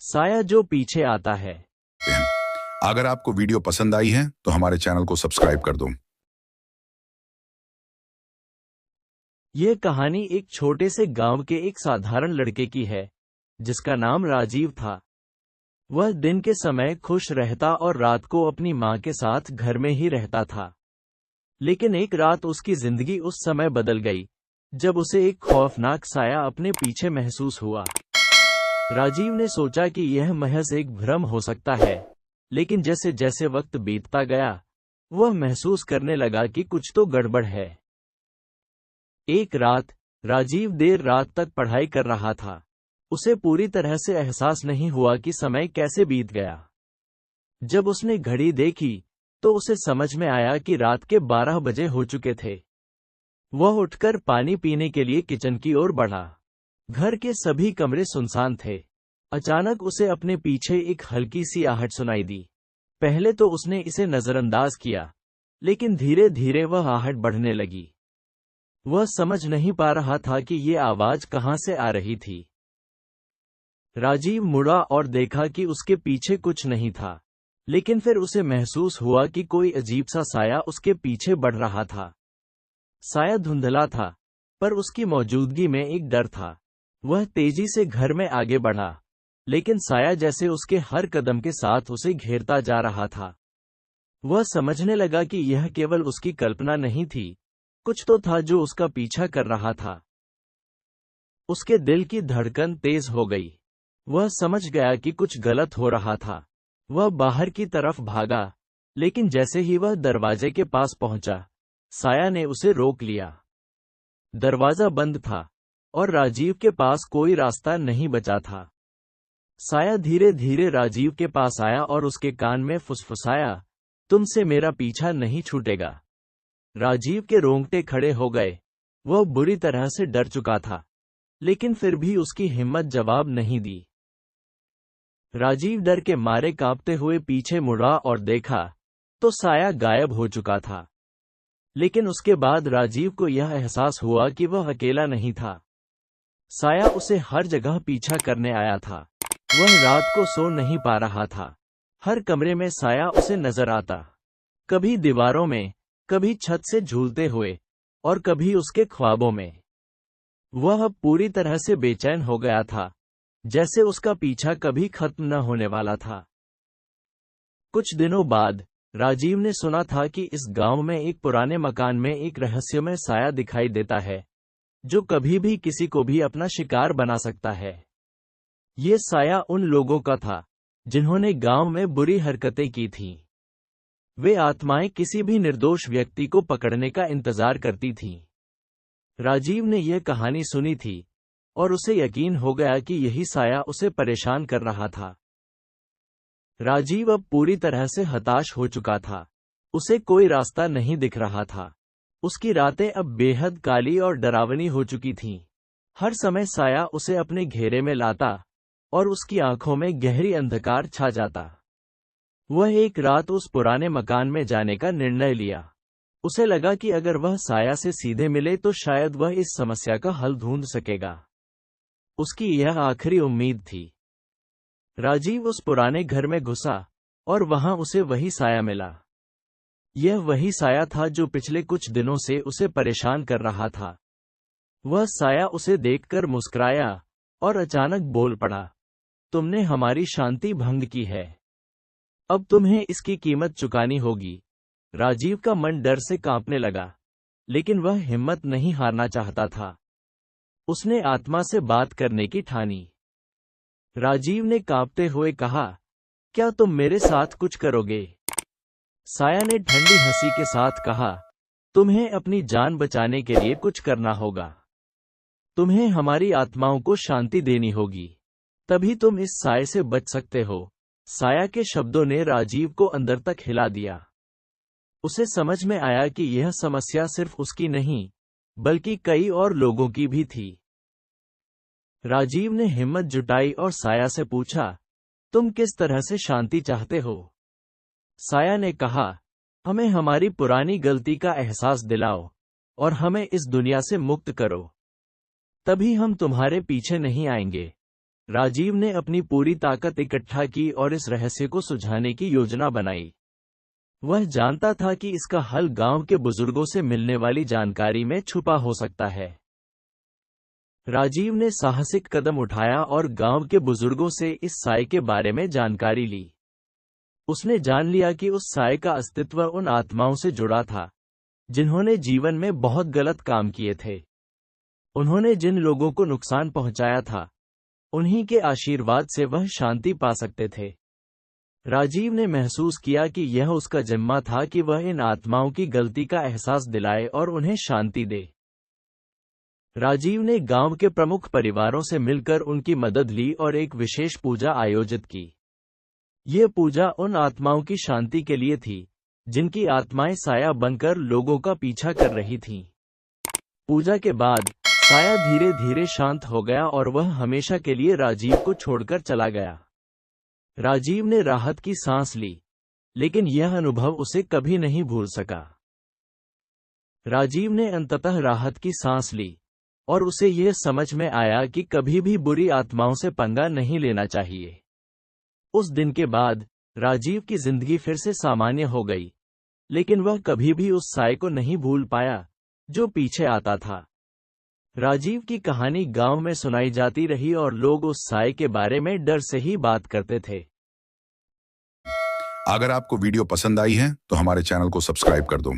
साया जो पीछे आता है। अगर आपको वीडियो पसंद आई है तो हमारे चैनल को सब्सक्राइब कर दो। यह कहानी एक छोटे से गांव के एक साधारण लड़के की है, जिसका नाम राजीव था। वह दिन के समय खुश रहता और रात को अपनी मां के साथ घर में ही रहता था। लेकिन एक रात उसकी जिंदगी उस समय बदल गई, जब उसे एक खौफनाक साया अपने पीछे महसूस हुआ। राजीव ने सोचा कि यह महज एक भ्रम हो सकता है, लेकिन जैसे जैसे वक्त बीतता गया, वह महसूस करने लगा कि कुछ तो गड़बड़ है। एक रात राजीव देर रात तक पढ़ाई कर रहा था। उसे पूरी तरह से एहसास नहीं हुआ कि समय कैसे बीत गया। जब उसने घड़ी देखी तो उसे समझ में आया कि रात के 12 बजे हो चुके थे। वह उठकर पानी पीने के लिए किचन की ओर बढ़ा। घर के सभी कमरे सुनसान थे। अचानक उसे अपने पीछे एक हल्की सी आहट सुनाई दी। पहले तो उसने इसे नजरअंदाज किया, लेकिन धीरे धीरे वह आहट बढ़ने लगी। वह समझ नहीं पा रहा था कि ये आवाज कहां से आ रही थी। राजीव मुड़ा और देखा कि उसके पीछे कुछ नहीं था, लेकिन फिर उसे महसूस हुआ कि कोई अजीब सा साया उसके पीछे बढ़ रहा था। साया धुंधला था, पर उसकी मौजूदगी में एक डर था। वह तेजी से घर में आगे बढ़ा, लेकिन साया जैसे उसके हर कदम के साथ उसे घेरता जा रहा था। वह समझने लगा कि यह केवल उसकी कल्पना नहीं थी, कुछ तो था जो उसका पीछा कर रहा था। उसके दिल की धड़कन तेज हो गई। वह समझ गया कि कुछ गलत हो रहा था। वह बाहर की तरफ भागा, लेकिन जैसे ही वह दरवाजे के पास पहुंचा, साया ने उसे रोक लिया। दरवाजा बंद था और राजीव के पास कोई रास्ता नहीं बचा था। साया धीरे धीरे राजीव के पास आया और उसके कान में फुसफुसाया, तुमसे मेरा पीछा नहीं छूटेगा। राजीव के रोंगटे खड़े हो गए। वह बुरी तरह से डर चुका था, लेकिन फिर भी उसकी हिम्मत जवाब नहीं दी। राजीव डर के मारे कांपते हुए पीछे मुड़ा और देखा तो साया गायब हो चुका था। लेकिन उसके बाद राजीव को यह एहसास हुआ कि वह अकेला नहीं था। साया उसे हर जगह पीछा करने आया था। वह रात को सो नहीं पा रहा था। हर कमरे में साया उसे नजर आता, कभी दीवारों में, कभी छत से झूलते हुए, और कभी उसके ख्वाबों में। वह अब पूरी तरह से बेचैन हो गया था, जैसे उसका पीछा कभी खत्म न होने वाला था। कुछ दिनों बाद राजीव ने सुना था कि इस गांव में एक पुराने मकान में एक रहस्यमय साया दिखाई देता है, जो कभी भी किसी को भी अपना शिकार बना सकता है। ये साया उन लोगों का था जिन्होंने गांव में बुरी हरकतें की थीं। वे आत्माएं किसी भी निर्दोष व्यक्ति को पकड़ने का इंतजार करती थीं। राजीव ने यह कहानी सुनी थी और उसे यकीन हो गया कि यही साया उसे परेशान कर रहा था। राजीव अब पूरी तरह से हताश हो चुका था। उसे कोई रास्ता नहीं दिख रहा था। उसकी रातें अब बेहद काली और डरावनी हो चुकी थीं। हर समय साया उसे अपने घेरे में लाता और उसकी आंखों में गहरी अंधकार छा जाता। वह एक रात उस पुराने मकान में जाने का निर्णय लिया। उसे लगा कि अगर वह साया से सीधे मिले तो शायद वह इस समस्या का हल ढूंढ सकेगा। उसकी यह आखिरी उम्मीद थी। राजीव उस पुराने घर में घुसा और वहां उसे वही साया मिला। यह वही साया था जो पिछले कुछ दिनों से उसे परेशान कर रहा था। वह साया उसे देखकर मुस्कुराया और अचानक बोल पड़ा, तुमने हमारी शांति भंग की है। अब तुम्हें इसकी कीमत चुकानी होगी। राजीव का मन डर से कांपने लगा, लेकिन वह हिम्मत नहीं हारना चाहता था। उसने आत्मा से बात करने की ठानी। राजीव ने कांपते हुए कहा, क्या तुम मेरे साथ कुछ करोगे? साया ने ठंडी हंसी के साथ कहा, तुम्हें अपनी जान बचाने के लिए कुछ करना होगा। तुम्हें हमारी आत्माओं को शांति देनी होगी, तभी तुम इस साये से बच सकते हो। साया के शब्दों ने राजीव को अंदर तक हिला दिया। उसे समझ में आया कि यह समस्या सिर्फ उसकी नहीं, बल्कि कई और लोगों की भी थी। राजीव ने हिम्मत जुटाई और साया से पूछा, तुम किस तरह से शांति चाहते हो? साया ने कहा, हमें हमारी पुरानी गलती का एहसास दिलाओ और हमें इस दुनिया से मुक्त करो। तभी हम तुम्हारे पीछे नहीं आएंगे। राजीव ने अपनी पूरी ताकत इकट्ठा की और इस रहस्य को सुलझाने की योजना बनाई। वह जानता था कि इसका हल गांव के बुजुर्गों से मिलने वाली जानकारी में छुपा हो सकता है। राजीव ने साहसिक कदम उठाया और गांव के बुजुर्गों से इस साए के बारे में जानकारी ली। उसने जान लिया कि उस साए का अस्तित्व उन आत्माओं से जुड़ा था जिन्होंने जीवन में बहुत गलत काम किए थे। उन्होंने जिन लोगों को नुकसान पहुंचाया था, उन्हीं के आशीर्वाद से वह शांति पा सकते थे। राजीव ने महसूस किया कि यह उसका जिम्मा था कि वह इन आत्माओं की गलती का एहसास दिलाए और उन्हें शांति दे। राजीव ने गांव के प्रमुख परिवारों से मिलकर उनकी मदद ली और एक विशेष पूजा आयोजित की। यह पूजा उन आत्माओं की शांति के लिए थी जिनकी आत्माएं साया बनकर लोगों का पीछा कर रही थीं। पूजा के बाद साया धीरे धीरे शांत हो गया और वह हमेशा के लिए राजीव को छोड़कर चला गया। राजीव ने राहत की सांस ली, लेकिन यह अनुभव उसे कभी नहीं भूल सका। राजीव ने अंततः राहत की सांस ली और उसे यह समझ में आया कि कभी भी बुरी आत्माओं से पंगा नहीं लेना चाहिए। उस दिन के बाद राजीव की जिंदगी फिर से सामान्य हो गई, लेकिन वह कभी भी उस साए को नहीं भूल पाया जो पीछे आता था। राजीव की कहानी गांव में सुनाई जाती रही और लोग उस साए के बारे में डर से ही बात करते थे। अगर आपको वीडियो पसंद आई है तो हमारे चैनल को सब्सक्राइब कर दो